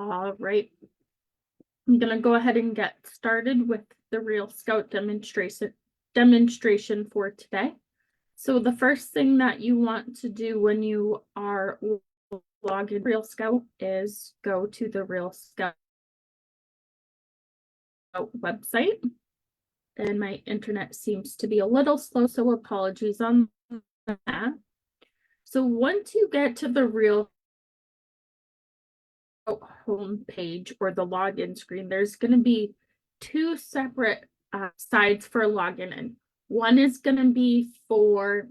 All right. I'm going to go ahead and get started with the Real Scout demonstration for today. So the first thing that you want to do when you are logged in Real Scout is go to the Real Scout website. And my internet seems to be a little slow, so apologies on that. So once you get to the Real home page or the login screen, there's going to be two separate sides for login in. One is going to be for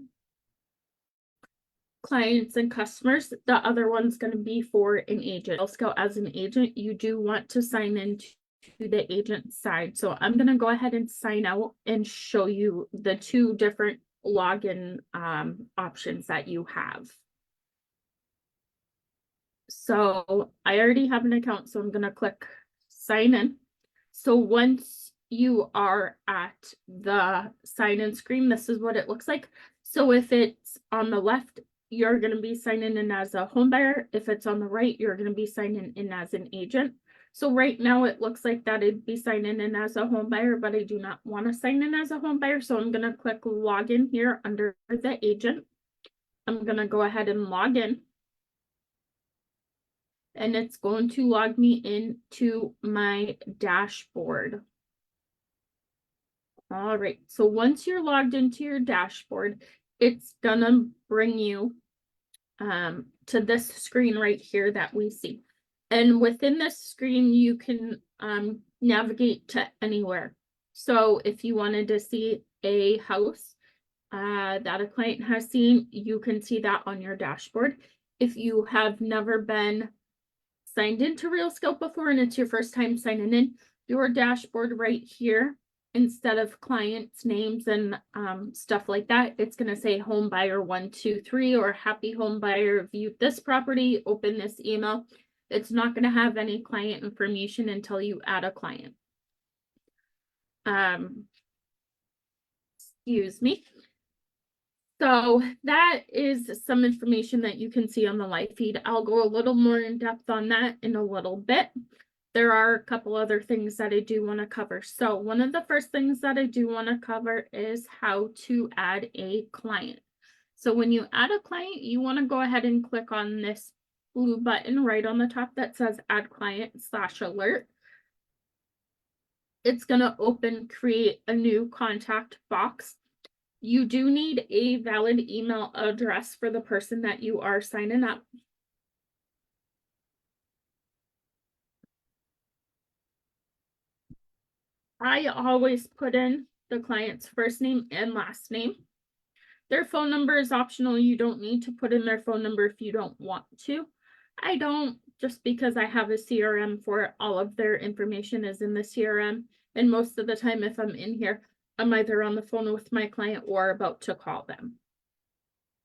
clients and customers. The other one's going to be for an agent. Scout as an agent, you do want to sign in to the agent side. So I'm going to go ahead and sign out and show you the two different login options that you have. So I already have an account, so I'm going to click sign in. So once you are at the sign in screen, this is what it looks like. So if it's on the left, you're going to be signing in as a home buyer. If it's on the right, you're going to be signing in as an agent. So right now it looks like that it'd be signing in as a home buyer, but I do not want to sign in as a home buyer. So I'm going to click login here under the agent. I'm going to go ahead and log in. And it's going to log me into my dashboard. All right, so once you're logged into your dashboard, it's gonna bring you to this screen right here that we see. And within this screen, you can navigate to anywhere. So if you wanted to see a house that a client has seen, you can see that on your dashboard. If you have never been signed into Real Scout before and it's your first time signing in, your dashboard right here, instead of clients' names and stuff like that, it's going to say home buyer 123 or happy home buyer viewed this property, open this email. It's not going to have any client information until you add a client. Excuse me. So that is some information that you can see on the live feed. I'll go a little more in depth on that in a little bit. There are a couple other things that I do want to cover. So one of the first things that I do want to cover is how to add a client. So when you add a client, you want to go ahead and click on this blue button right on the top that says add client /alert. It's going to create a new contact box. You do need a valid email address for the person that you are signing up. I always put in the client's first name and last name. Their phone number is optional. You don't need to put in their phone number if you don't want to. I don't, just because I have a CRM for it. All of their information is in the CRM. And most of the time, if I'm in here, I'm either on the phone with my client or about to call them.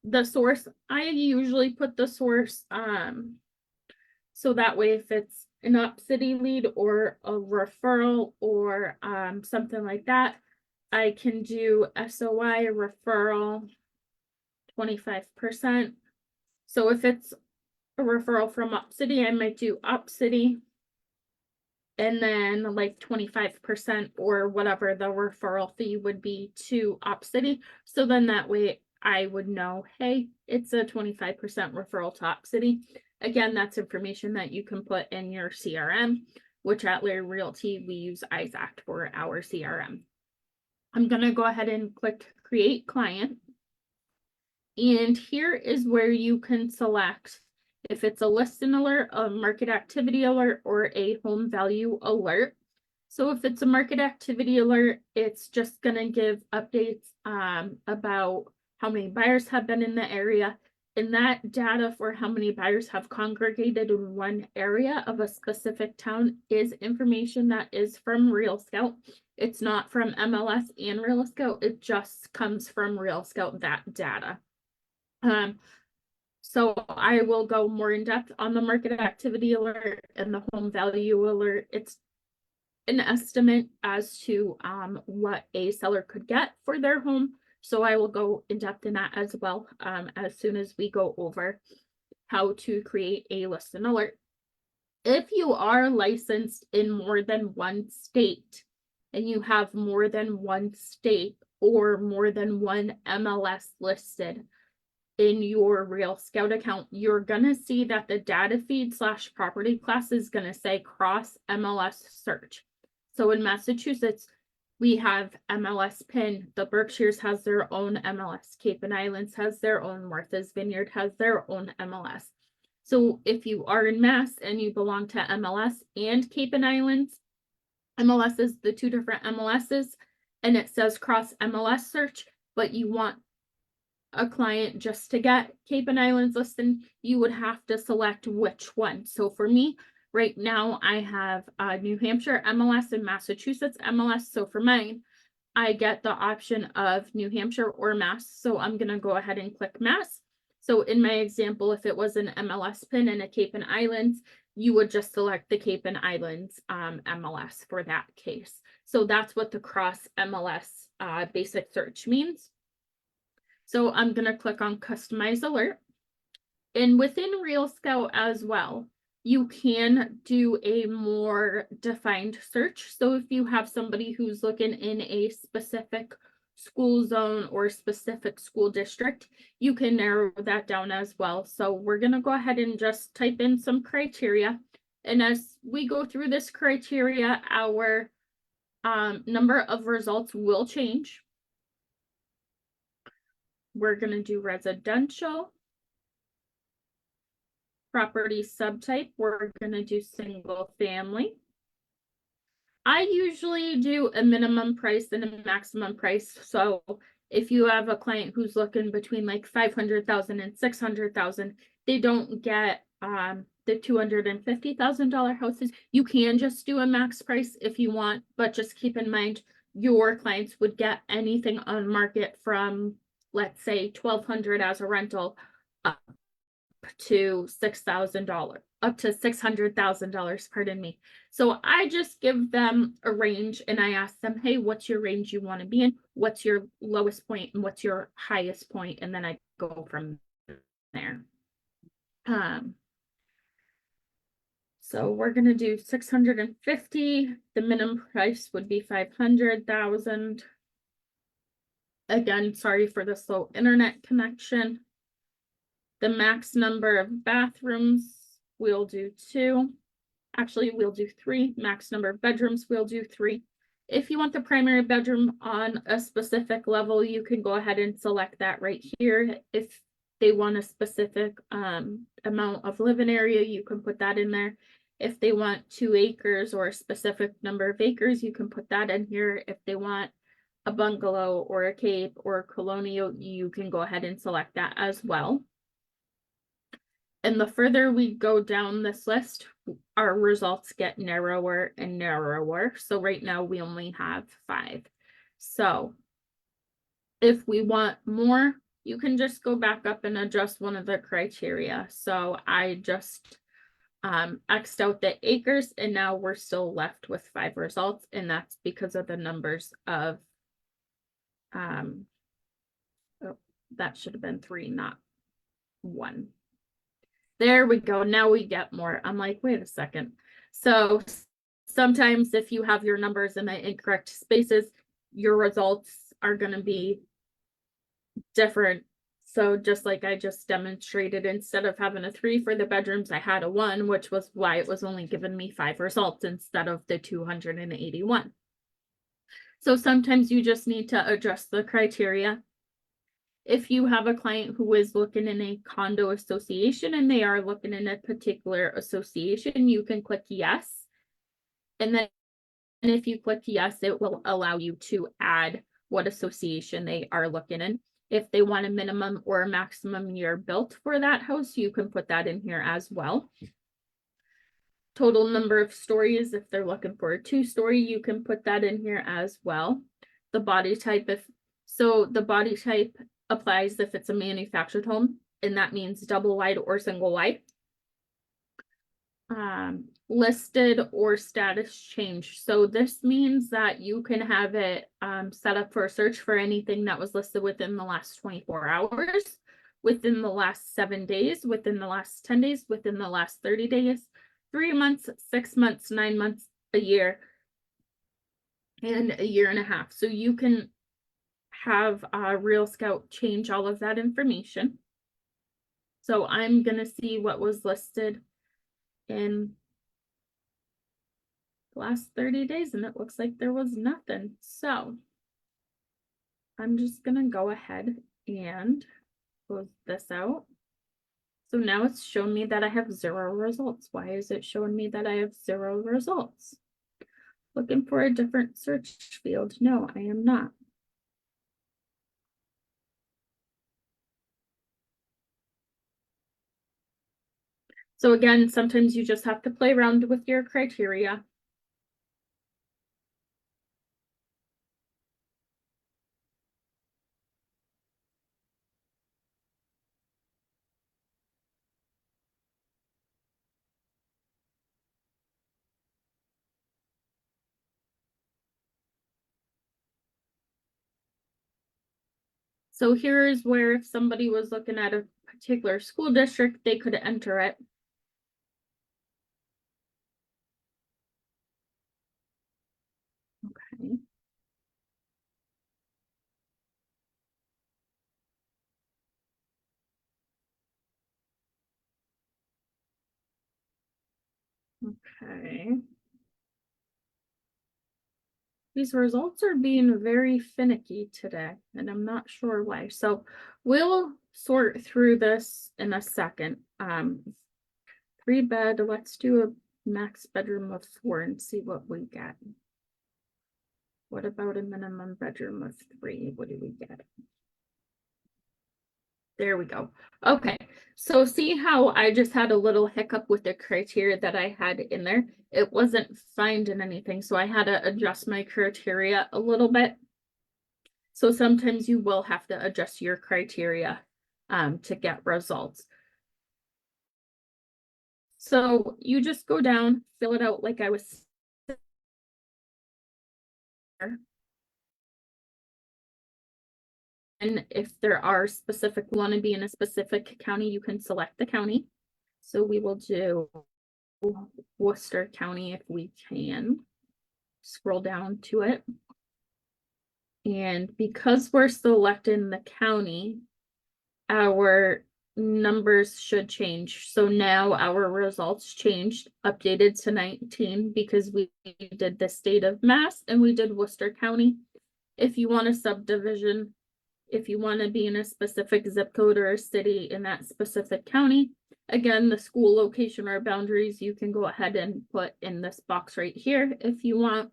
The source, I usually put the source, so that way if it's an UpCity lead or a referral or something like that, I can do SOI referral 25%. So if it's a referral from UpCity, I might do UpCity and then like 25% or whatever the referral fee would be to UpCity. So then that way I would know, hey, it's a 25% referral to UpCity. Again, that's information that you can put in your CRM, which at Larry Realty, we use Isaac for our CRM. I'm going to go ahead and click create client. And here is where you can select if it's a listing alert, a market activity alert, or a home value alert. So if it's a market activity alert, it's just going to give updates about how many buyers have been in the area. And that data for how many buyers have congregated in one area of a specific town is information that is from Real Scout. It's not from MLS and Real Scout. It just comes from Real Scout, that data. So I will go more in depth on the market activity alert and the home value alert. It's an estimate as to what a seller could get for their home. So I will go in depth in that as well as soon as we go over how to create a listing alert. If you are licensed in more than one state and you have more than one state or more than one MLS listed in your Real Scout account, you're gonna see that the data feed / property class is gonna say cross MLS search. So in Massachusetts, we have MLS PIN, the Berkshires has their own MLS, Cape and Islands has their own, Martha's Vineyard has their own MLS. So if you are in Mass and you belong to MLS and Cape and Islands, MLS is the two different MLSs, and it says cross MLS search, but you want a client just to get Cape and Islands listed, you would have to select which one. So for me, right now, I have New Hampshire MLS and Massachusetts MLS. So for mine, I get the option of New Hampshire or Mass. So I'm going to go ahead and click Mass. So in my example, if it was an MLS PIN and a Cape and Islands, you would just select the Cape and Islands MLS for that case. So that's what the cross MLS basic search means. So I'm going to click on Customize Alert. And within Real Scout as well, you can do a more defined search. So if you have somebody who's looking in a specific school zone or specific school district, you can narrow that down as well. So we're going to go ahead and just type in some criteria. And as we go through this criteria, our number of results will change. We're going to do residential. Property subtype, we're going to do single family. I usually do a minimum price and a maximum price. So if you have a client who's looking between like 500,000 and 600,000, they don't get the $250,000 houses. You can just do a max price if you want, but just keep in mind your clients would get anything on market from, let's say, $1,200 as a rental up to $6,000, up to $600,000, pardon me. So I just give them a range and I ask them, hey, what's your range you want to be in? What's your lowest point and what's your highest point? And then I go from there. So we're going to do 650. The minimum price would be 500,000. Again, sorry for the slow internet connection. The max number of bathrooms, we'll do 2. Actually, we'll do 3. Max number of bedrooms, we'll do 3. If you want the primary bedroom on a specific level, you can go ahead and select that right here. If they want a specific amount of living area, you can put that in there. If they want 2 acres or a specific number of acres, you can put that in here. If they want a bungalow or a cape or a colonial, you can go ahead and select that as well. And the further we go down this list, our results get narrower and narrower. So right now we only have 5. So if we want more, you can just go back up and adjust one of the criteria. So I just X'd out the acres and now we're still left with 5 results. And that's because of the numbers of, oh, that should have been 3, not 1. There we go. Now we get more. I'm like, wait a second. So sometimes if you have your numbers in the incorrect spaces, your results are going to be different. So just like I just demonstrated, instead of having a 3 for the bedrooms, I had a 1, which was why it was only giving me 5 results instead of the 281. So sometimes you just need to adjust the criteria. If you have a client who is looking in a condo association and they are looking in a particular association, you can click yes. And then if you click yes, it will allow you to add what association they are looking in. If they want a minimum or a maximum year built for that house, you can put that in here as well. Total number of stories, if they're looking for a 2-story, you can put that in here as well. The body type, the body type applies if it's a manufactured home, and that means double wide or single wide. Listed or status change. So this means that you can have it set up for a search for anything that was listed within the last 24 hours, within the last 7 days, within the last 10 days, within the last 30 days. 3 months, 6 months, 9 months, a year, and a year and a half. So you can have Real Scout change all of that information. So I'm gonna see what was listed in the last 30 days, and it looks like there was nothing. So I'm just gonna go ahead and close this out. So now it's showing me that I have 0 results. Why is it showing me that I have 0 results? Looking for a different search field. No, I am not. So again, sometimes you just have to play around with your criteria. So here's where if somebody was looking at a particular school district, they could enter it. Okay. Okay. These results are being very finicky today, and I'm not sure why. So we'll sort through this in a second. 3-bed, let's do a max bedroom of 4 and see what we get. What about a minimum bedroom of 3? What do we get? There we go. Okay, so see how I just had a little hiccup with the criteria that I had in there? It wasn't finding anything, so I had to adjust my criteria a little bit. So sometimes you will have to adjust your criteria to get results. So you just go down, fill it out like I was. And if there are specific, want to be in a specific county, you can select the county. So we will do Worcester County if we can. Scroll down to it. And because we're selecting the county, our numbers should change. So now our results changed, updated to 19 because we did the state of Mass and we did Worcester County. If you want a subdivision, if you want to be in a specific zip code or a city in that specific county, again, the school location or boundaries, you can go ahead and put in this box right here if you want.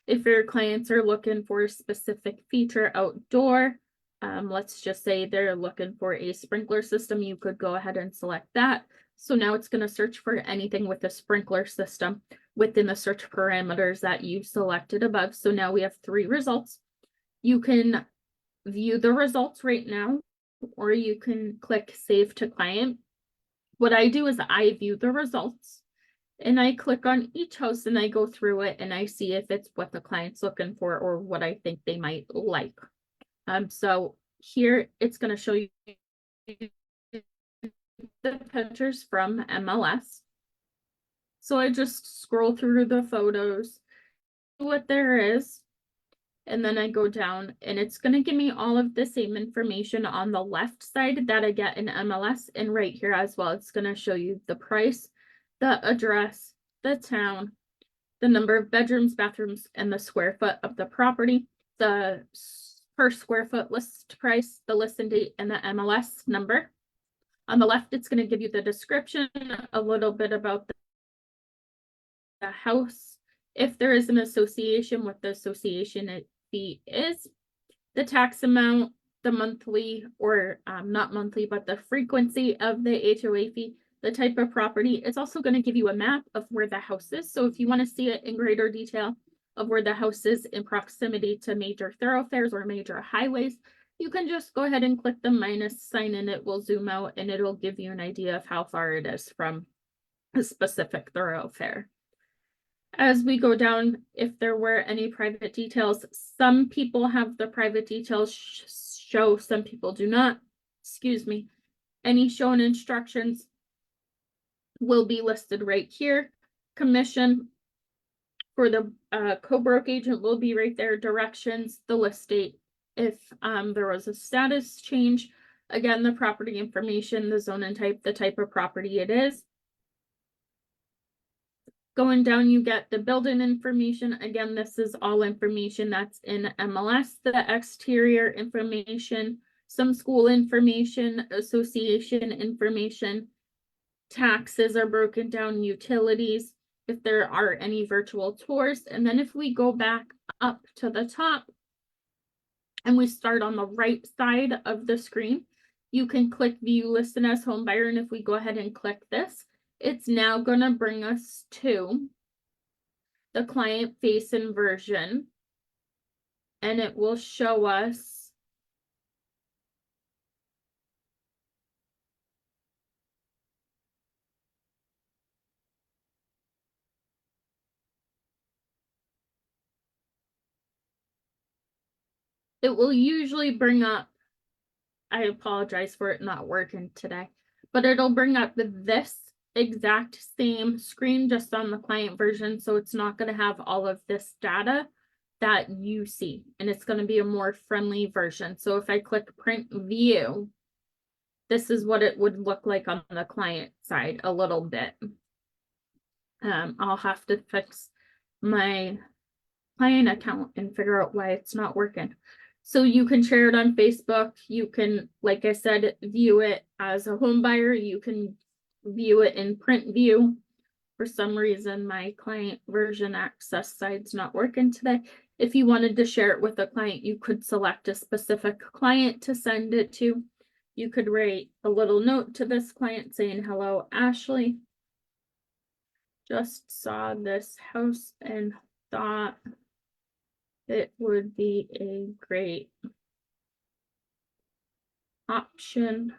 If your clients are looking for a specific feature outdoor, let's just say they're looking for a sprinkler system, you could go ahead and select that. So now it's going to search for anything with a sprinkler system within the search parameters that you selected above. So now we have 3 results. You can view the results right now, or you can click Save to Client. What I do is I view the results and I click on each house and I go through it and I see if it's what the client's looking for or what I think they might like. So here it's going to show you the pictures from MLS. So I just scroll through the photos, what there is, and then I go down and it's going to give me all of the same information on the left side that I get in MLS, and right here as well. It's going to show you the price, the address, the town, the number of bedrooms, bathrooms, and the square foot of the property, the per square foot list price, the listing date, and the MLS number. On the left, it's going to give you the description, a little bit about the house, if there is an association, what the association fee is, the tax amount, the monthly or not monthly, but the frequency of the HOA fee, the type of property. It's also going to give you a map of where the house is. So if you want to see it in greater detail of where the house is in proximity to major thoroughfares or major highways, you can just go ahead and click the minus sign and it will zoom out and it'll give you an idea of how far it is from a specific thoroughfare. As we go down, if there were any private details, some people have the private details show, some people do not. Excuse me. Any shown instructions, will be listed right here. Commission for the co-broke agent will be right there. Directions, the list date. If there was a status change, again, the property information, the zone and type, the type of property it is. Going down, you get the building information. Again, this is all information that's in MLS, the exterior information, some school information, association information. Taxes are broken down, utilities, if there are any virtual tours. And then if we go back up to the top and we start on the right side of the screen, you can click view listed as home buyer. And if we go ahead and click this, it's now going to bring us to the client facing version, and it will show us it will usually bring up, I apologize for it not working today, but it'll bring up this exact same screen just on the client version. So it's not going to have all of this data that you see, and it's going to be a more friendly version. So if I click print view, this is what it would look like on the client side a little bit. I'll have to fix my client account and figure out why it's not working. So you can share it on Facebook. You can, like I said, view it as a home buyer. You can view it in print view. For some reason, my client version access side's not working today. If you wanted to share it with a client, you could select a specific client to send it to. You could write a little note to this client saying, hello, Ashley. Just saw this house and thought it would be a great option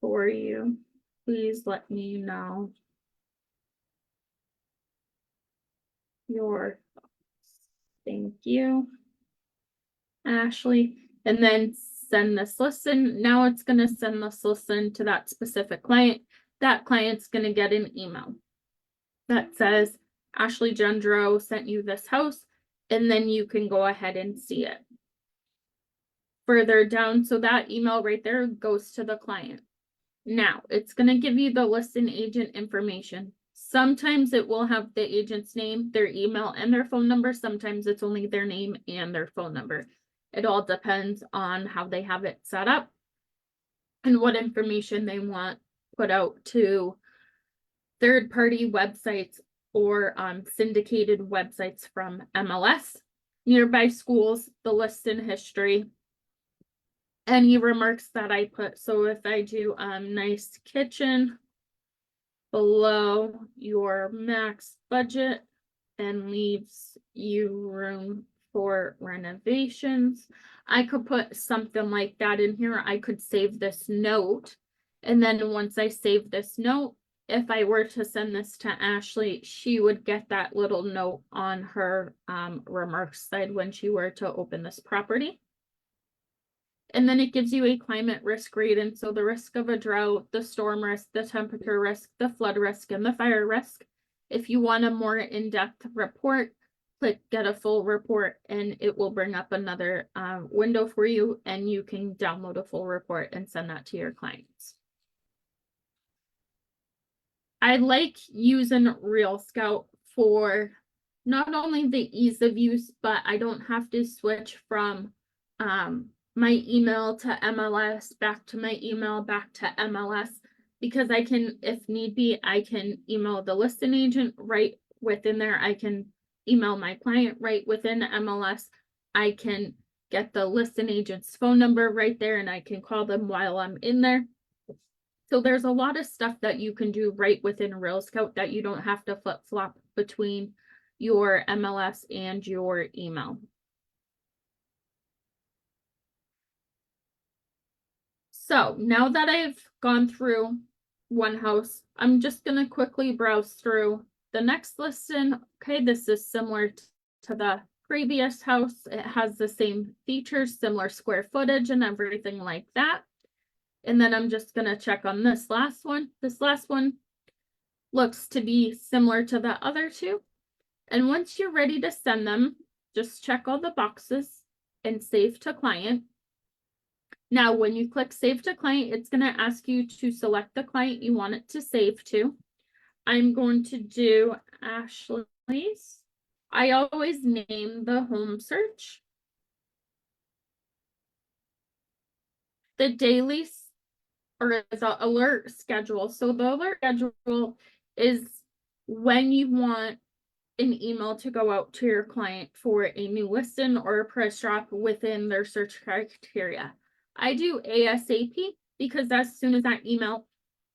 for you. Please let me know your thoughts. Thank you, Ashley. And then send this listen. Now it's going to send this listen to that specific client. That client's going to get an email that says, Ashley Gendro sent you this house, and then you can go ahead and see it further down. So that email right there goes to the client. Now it's going to give you the listing agent information. Sometimes it will have the agent's name, their email, and their phone number. Sometimes it's only their name and their phone number. It all depends on how they have it set up and what information they want put out to third-party websites or syndicated websites from MLS, nearby schools, the listing history, any remarks that I put. So if I do nice kitchen below your max budget and leaves you room for renovations, I could put something like that in here. I could save this note, and then once I save this note, if I were to send this to Ashley, she would get that little note on her remarks side when she were to open this property. And then it gives you a climate risk rating. So the risk of a drought, the storm risk, the temperature risk, the flood risk, and the fire risk. If you want a more in-depth report, click get a full report, and it will bring up another window for you, and you can download a full report and send that to your clients. I like using Real Scout for not only the ease of use, but I don't have to switch from my email to MLS, back to my email, back to MLS, because I can, if need be, I can email the listing agent right within there. I can email my client right within MLS. I can get the listing agent's phone number right there, and I can call them while I'm in there. So there's a lot of stuff that you can do right within Real Scout that you don't have to flip-flop between your MLS and your email. So now that I've gone through one house, I'm just going to quickly browse through the next listing. Okay, this is similar to the previous house. It has the same features, similar square footage and everything like that. And then I'm just gonna check on this last one. This last one looks to be similar to the other two. And once you're ready to send them, just check all the boxes and save to client. Now, when you click save to client, it's going to ask you to select the client you want it to save to. I'm going to do Ashley's. I always name the home search. The daily or the alert schedule. So the alert schedule is when you want an email to go out to your client for a new listing or a price drop within their search criteria. I do ASAP because as soon as that email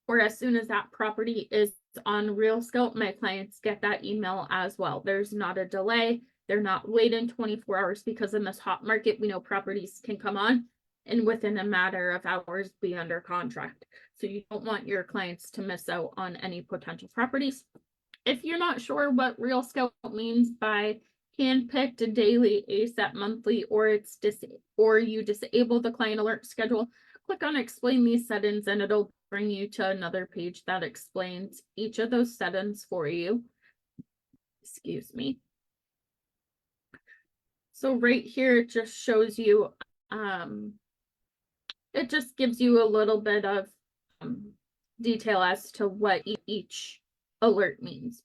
or as soon as that property is on RealScope, my clients get that email as well. There's not a delay. They're not waiting 24 hours because in this hot market, we know properties can come on and within a matter of hours be under contract. So you don't want your clients to miss out on any potential properties. If you're not sure what RealScope means by handpicked, a daily, ASAP, monthly, or you disable the client alert schedule, click on explain these settings and it'll bring you to another page that explains each of those settings for you. Excuse me. So right here, it just shows you, it just gives you a little bit of detail as to what each alert means.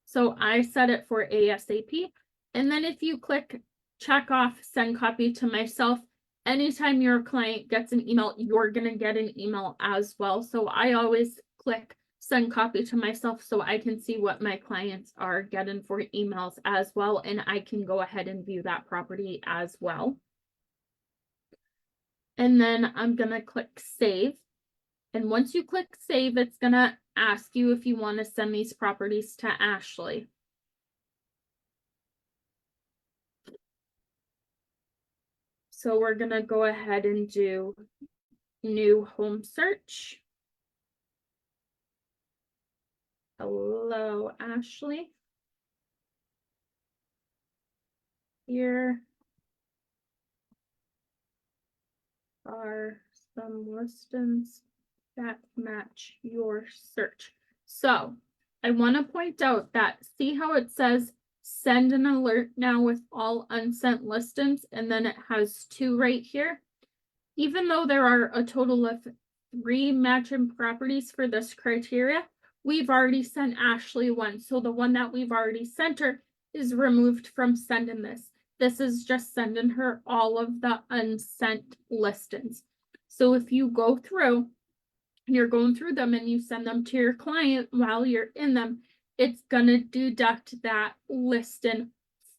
So I set it for ASAP. And then if you click check off send copy to myself, anytime your client gets an email, you're going to get an email as well. So I always click send copy to myself so I can see what my clients are getting for emails as well. And I can go ahead and view that property as well. And then I'm going to click save. And once you click save, it's going to ask you if you want to send these properties to Ashley. So we're going to go ahead and do new home search. Hello, Ashley. Here are some listings that match your search. So I want to point out that see how it says send an alert now with all unsent listings, and then it has 2 right here. Even though there are a total of 3 matching properties for this criteria, we've already sent Ashley one. So the one that we've already sent her is removed from sending this. This is just sending her all of the unsent listings. So if you go through, you're going through them and you send them to your client while you're in them, it's going to deduct that listing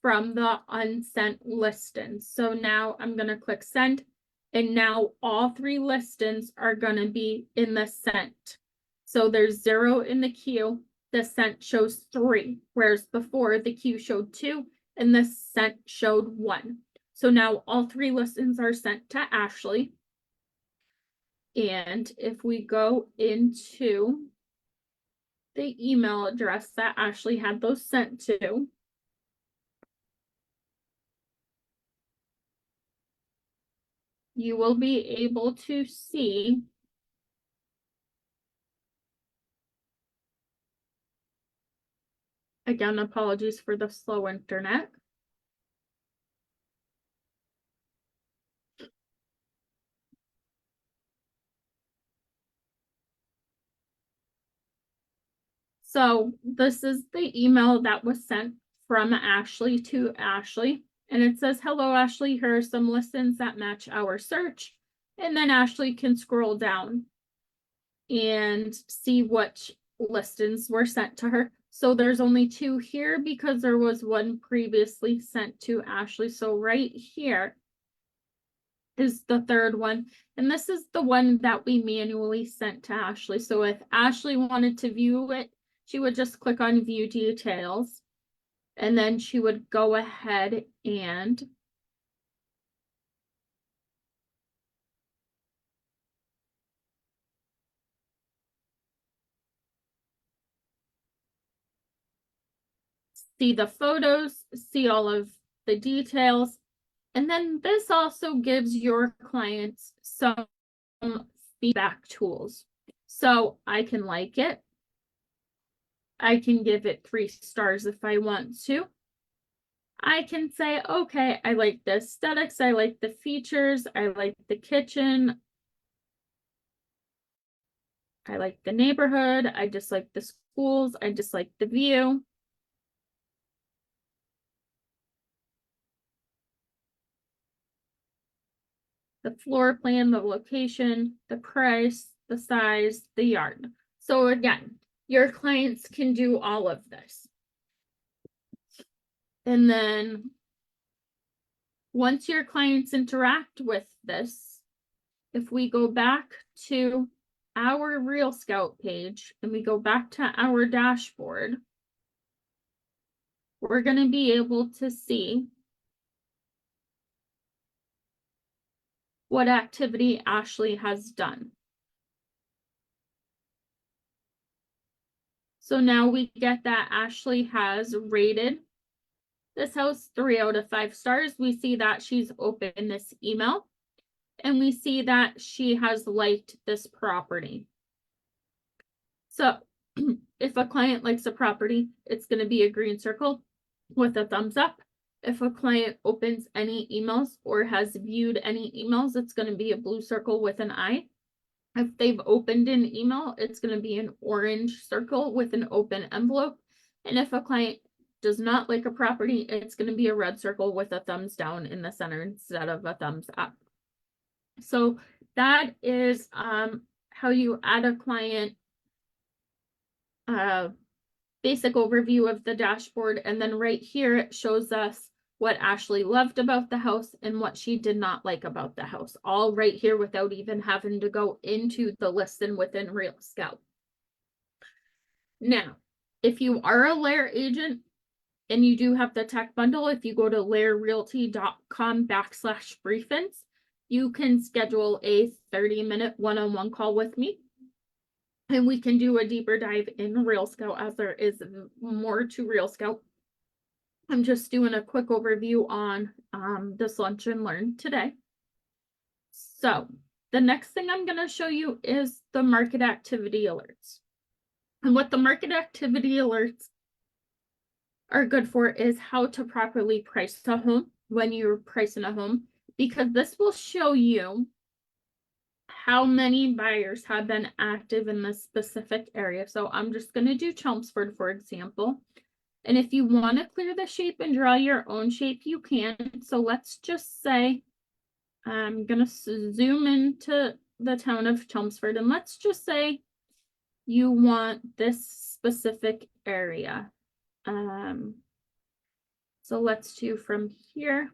from the unsent listings. So now I'm going to click send, and now all 3 listings are going to be in the sent. So there's 0 in the queue. The sent shows 3, whereas before the queue showed 2 and the sent showed 1. So now all 3 listings are sent to Ashley. And if we go into the email address that Ashley had those sent to, you will be able to see again, apologies for the slow internet. So this is the email that was sent from Ashley to Ashley. And it says, hello, Ashley, here are some listings that match our search. And then Ashley can scroll down and see what listings were sent to her. So there's only 2 here because there was 1 previously sent to Ashley. So right here is the 3rd one. And this is the one that we manually sent to Ashley. So if Ashley wanted to view it, she would just click on view details, and then she would go ahead and see the photos, see all of the details. And then this also gives your clients some feedback tools. So I can like it. I can give it 3 stars if I want to. I can say, okay, I like the aesthetics, I like the features, I like the kitchen, I like the neighborhood, I just like the schools, I just like the view. The floor plan, the location, the price, the size, the yard. So again, your clients can do all of this. And then once your clients interact with this, if we go back to our Real Scout page and we go back to our dashboard, we're going to be able to see what activity Ashley has done. So now we get that Ashley has rated this house 3 out of 5 stars. We see that she's opened this email and we see that she has liked this property. So if a client likes a property, it's going to be a green circle with a thumbs up. If a client opens any emails or has viewed any emails, it's going to be a blue circle with an eye. If they've opened an email, it's going to be an orange circle with an open envelope. And if a client does not like a property, it's going to be a red circle with a thumbs down in the center instead of a thumbs up. So that is how you add a client, basic overview of the dashboard. And then right here, it shows us what Ashley loved about the house and what she did not like about the house, all right here without even having to go into the listing within Real Scout. Now, if you are a Lair agent and you do have the tech bundle, if you go to lairrealty.com/briefings, you can schedule a 30-minute one-on-one call with me. And we can do a deeper dive in Real Scout as there is more to Real Scout. I'm just doing a quick overview on this Lunch and Learn today. So the next thing I'm going to show you is the market activity alerts. And what the market activity alerts are good for is how to properly price a home when you're pricing a home, because this will show you how many buyers have been active in this specific area. So I'm just going to do Chelmsford, for example. And if you want to clear the shape and draw your own shape, you can. So let's just say, I'm going to zoom into the town of Chelmsford, and let's just say you want this specific area. So let's do from here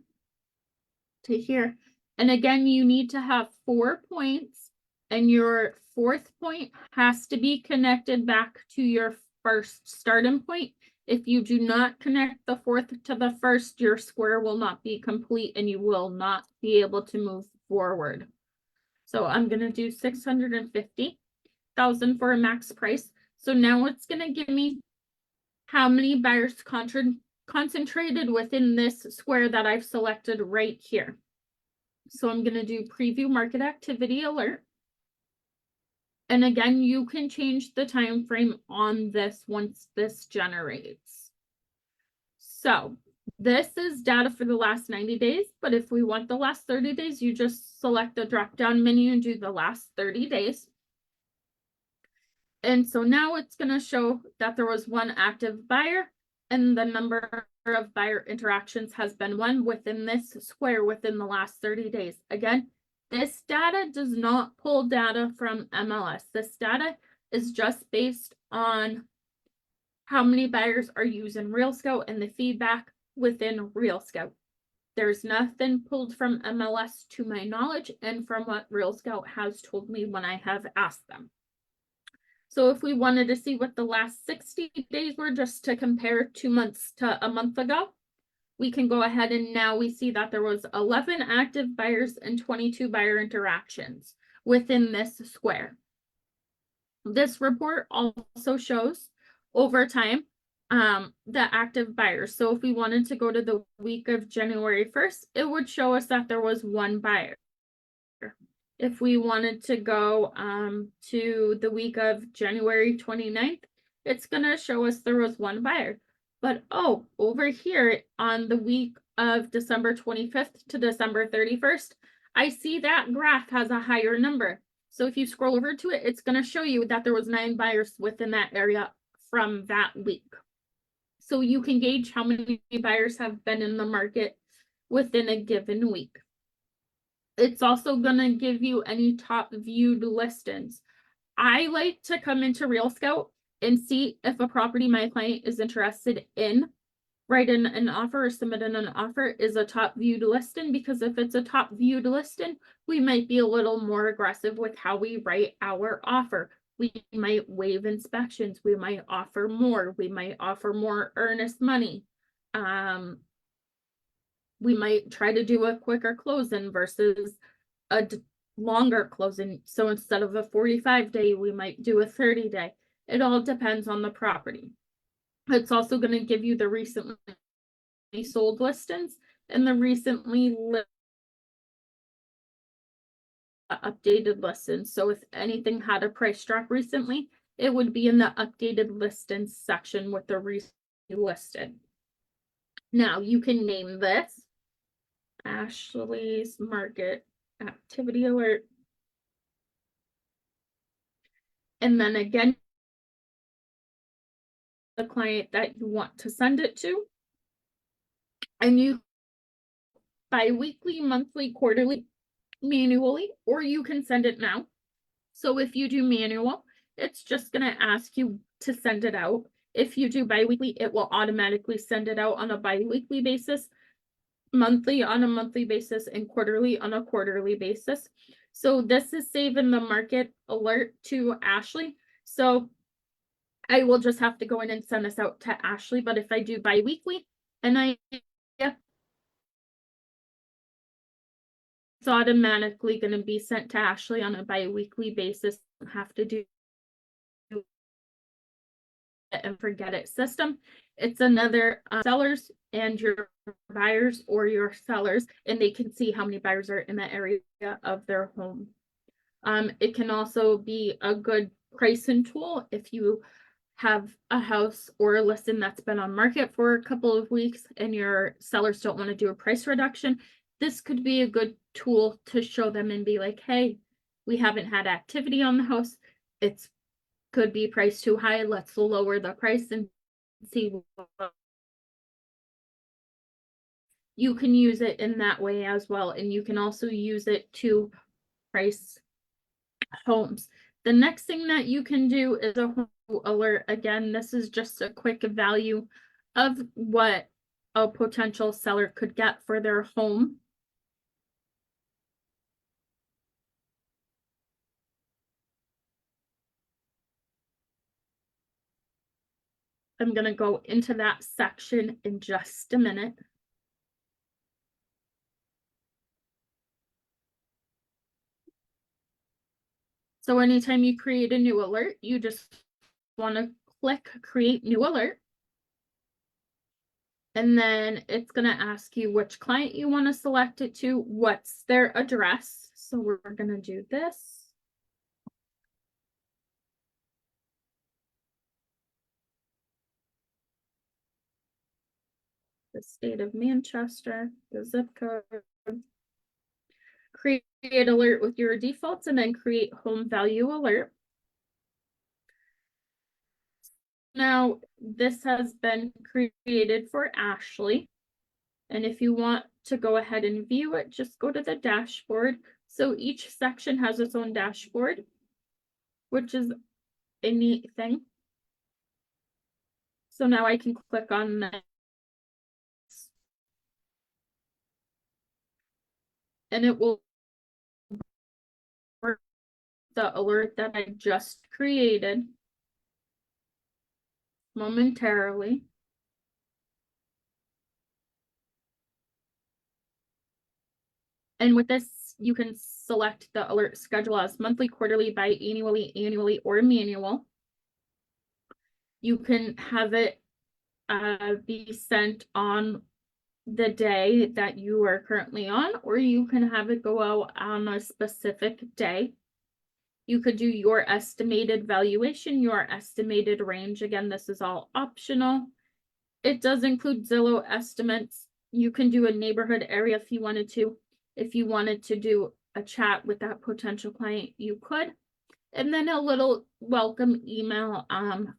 to here. And again, you need to have 4 points, and your 4th point has to be connected back to your first starting point. If you do not connect the 4th to the 1st, your square will not be complete and you will not be able to move forward. So I'm going to do 650,000 for a max price. So now it's going to give me how many buyers concentrated within this square that I've selected right here. So I'm going to do preview market activity alert. And again, you can change the time frame on this once this generates. So this is data for the last 90 days, but if we want the last 30 days, you just select the drop-down menu and do the last 30 days. And so now it's going to show that there was 1 active buyer and the number of buyer interactions has been 1 within this square within the last 30 days. Again, this data does not pull data from MLS. This data is just based on how many buyers are using Real Scout and the feedback within Real Scout. There's nothing pulled from MLS to my knowledge and from what Real Scout has told me when I have asked them. So if we wanted to see what the last 60 days were, just to compare 2 months to a month ago, we can go ahead and now we see that there was 11 active buyers and 22 buyer interactions within this square. This report also shows over time the active buyers. So if we wanted to go to the week of January 1st, it would show us that there was 1 buyer. If we wanted to go to the week of January 29th, it's gonna show us there was one buyer. But oh, over here on the week of December 25th to December 31st, I see that graph has a higher number. So if you scroll over to it, it's gonna show you that there was 9 buyers within that area from that week. So you can gauge how many buyers have been in the market within a given week. It's also gonna give you any top viewed listings. I like to come into Real Scout and see if a property my client is interested in, write in an offer or submit in an offer is a top viewed listing, because if it's a top viewed listing, we might be a little more aggressive with how we write our offer. We might waive inspections, we might offer more, we might offer more earnest money. We might try to do a quicker closing versus a longer closing. So instead of a 45-day, we might do a 30-day. It all depends on the property. It's also going to give you the recently sold listings and the recently updated listings. So if anything had a price drop recently, it would be in the updated listings section with the recently listed. Now you can name this Ashley's Market Activity Alert. And then again, the client that you want to send it to. And you bi-weekly, monthly, quarterly, manually, or you can send it now. So if you do manual, it's just going to ask you to send it out. If you do bi-weekly, it will automatically send it out on a bi-weekly basis, monthly on a monthly basis, and quarterly on a quarterly basis. So this is saving the market alert to Ashley. So I will just have to go in and send this out to Ashley. But if I do bi-weekly and it's automatically going to be sent to Ashley on a bi-weekly basis. You have to do and forget it system. It's another sellers and your buyers or your sellers, and they can see how many buyers are in the area of their home. It can also be a good pricing tool if you have a house or a listing that's been on market for a couple of weeks and your sellers don't want to do a price reduction. This could be a good tool to show them and be like, hey, we haven't had activity on the house. It's could be priced too high. Let's lower the price and see. You can use it in that way as well. And you can also use it to price homes. The next thing that you can do is a home alert. Again, this is just a quick value of what a potential seller could get for their home. I'm going to go into that section in just a minute. So anytime you create a new alert, you just want to click create new alert. And then it's going to ask you which client you want to select it to, what's their address. So we're going to do this. The state of Manchester, the zip code. Create alert with your defaults and then create home value alert. Now, this has been created for Ashley. And if you want to go ahead and view it, just go to the dashboard. So each section has its own dashboard, which is a neat thing. So now I can click on this. And it will the alert that I just created momentarily. And with this, you can select the alert schedule as monthly, quarterly, biannually, annually, or manual. You can have it be sent on the day that you are currently on, or you can have it go out on a specific day. You could do your estimated valuation, your estimated range. Again, this is all optional. It does include Zillow estimates. You can do a neighborhood area if you wanted to. If you wanted to do a chat with that potential client, you could. And then a little welcome email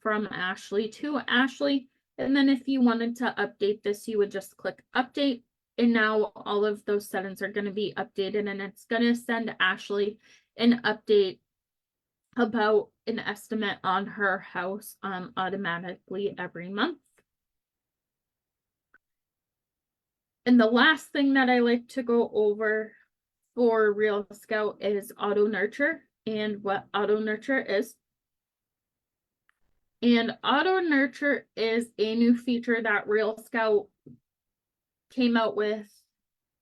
from Ashley to Ashley. And then if you wanted to update this, you would just click update. And now all of those settings are going to be updated, and it's going to send Ashley an update about an estimate on her house automatically every month. And the last thing that I like to go over for Real Scout is Auto Nurture and what Auto Nurture is. And Auto Nurture is a new feature that Real Scout came out with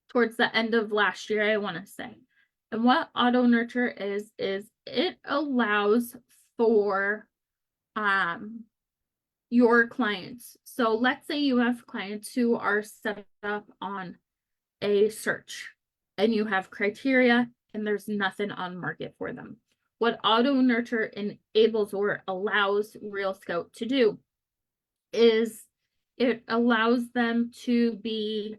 towards the end of last year, I want to say. And what Auto Nurture is it allows for your clients. So let's say you have clients who are set up on a search and you have criteria and there's nothing on market for them. What Auto Nurture enables or allows Real Scout to do is it allows them to be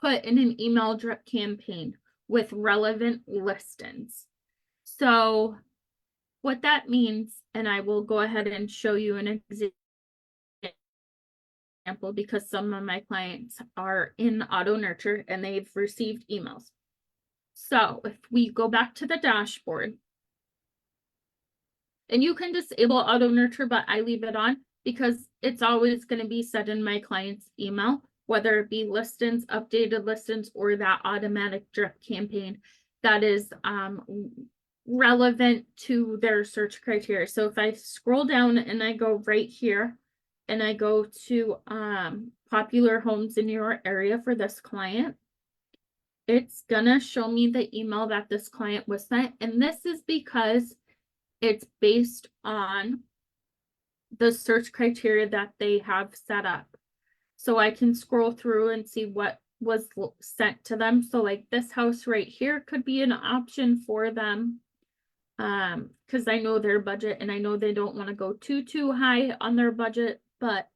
put in an email drip campaign with relevant listings. So what that means, and I will go ahead and show you an example because some of my clients are in Auto Nurture and they've received emails. So if we go back to the dashboard, and you can disable Auto Nurture, but I leave it on because it's always going to be set in my client's email, whether it be listings, updated listings, or that automatic drip campaign that is relevant to their search criteria. So if I scroll down and I go right here and I go to popular homes in your area for this client, it's gonna show me the email that this client was sent. And this is because it's based on the search criteria that they have set up. So I can scroll through and see what was sent to them. So like this house right here could be an option for them. Because I know their budget and I know they don't want to go too high on their budget, but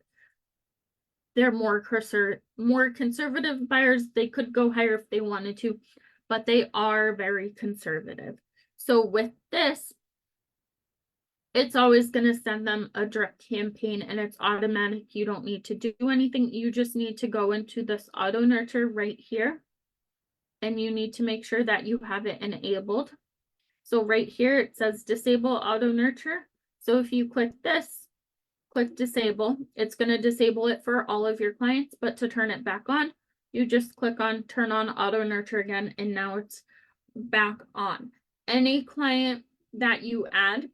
they're more conservative buyers. They could go higher if they wanted to, but they are very conservative. So with this, it's always going to send them a drip campaign and it's automatic. You don't need to do anything. You just need to go into this Auto Nurture right here. And you need to make sure that you have it enabled. So right here, it says disable Auto Nurture. So if you click this, click disable, it's going to disable it for all of your clients, but to turn it back on, you just click on turn on Auto Nurture again, and now it's back on. Any client that you add,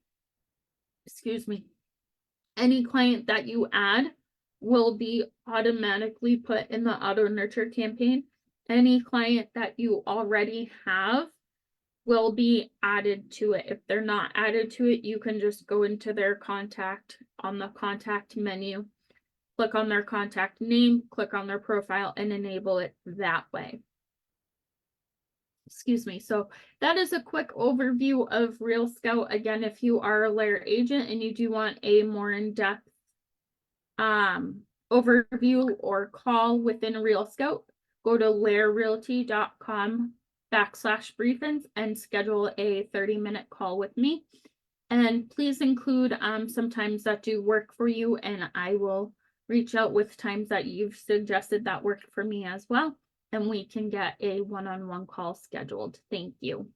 any client that you add will be automatically put in the Auto Nurture campaign. Any client that you already have will be added to it. If they're not added to it, you can just go into their contact on the contact menu, click on their contact name, click on their profile, and enable it that way. So that is a quick overview of Real Scout. Again, if you are a Lair agent and you do want a more in-depth overview or call within Real Scout, go to lairrealty.com/briefings and schedule a 30-minute call with me. And please include some times that do work for you, and I will reach out with times that you've suggested that work for me as well, and we can get a one-on-one call scheduled. Thank you.